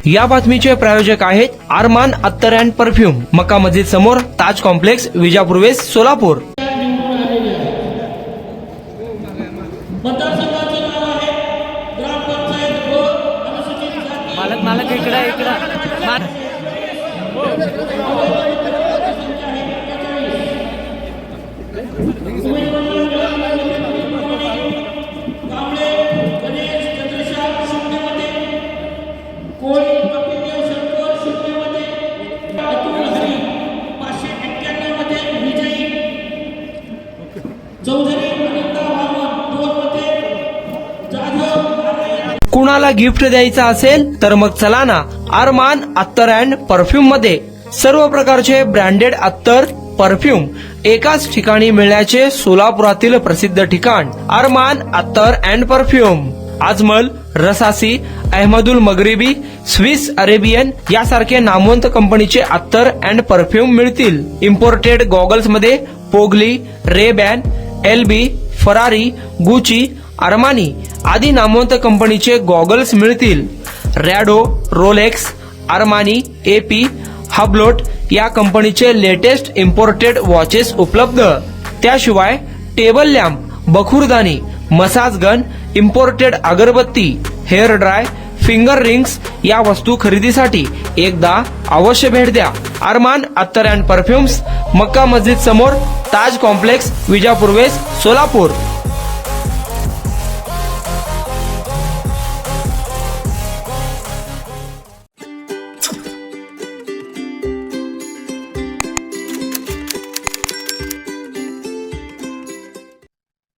या बातमीचे प्रायोजक आहेत अरमान अत्तर अँड परफ्यूम, मक्का मस्जिद समोर, ताज कॉम्प्लेक्स, विजापूर वेस्ट, सोलापूर. मतदारसंघाचे नाव आहे ग्रामपंचायत अनुसूचित जाती. मालक इकडे कांबळे गणेश चंद्रशाल 0 मते, कोळी कपिलदेव शंकर 0 मते, अतुल हरी 591 मते विजयी, चौधरी अनिता वामन 2 मते, जाधव. कुणाला गिफ्ट द्यायचं असेल तर मग चला ना अरमान अत्तर अँड परफ्यूम मध्ये. सर्व प्रकारचे ब्रँडेड अत्तर परफ्यूम एकाच ठिकाणी मिळण्याचे सोलापुरातील प्रसिद्ध ठिकाण Armaan attar and perfume. Ajmal, Rasasi, Ahmed al Maghribi, Swiss Arabian यासारखे नामवंत कंपनीचे अत्तर अँड परफ्यूम मिळतील. इम्पोर्टेड गॉगल्स मध्ये पोगली, Ray Ban, LB, Ferrari, Gucci, Armani आदी नामवंत कंपनीचे गॉगल्स मिळतील. Rado, Rolex, Armani, AP, Hublot या कंपनीचे लेटेस्ट इम्पोर्टेड वॉचेस उपलब्ध. त्याशिवाय टेबल लॅम्प, बखुरदानी, मसाज गन, इम्पोर्टेड अगरबत्ती, हेअर ड्राय, फिंगर रिंग्स या वस्तू खरेदीसाठी एकदा अवश्य भेट द्या. अरमान अत्तर अँड परफ्यूम्स, मक्का मस्जिद समोर, ताज कॉम्प्लेक्स, विजापूर वेस्ट, सोलापूर.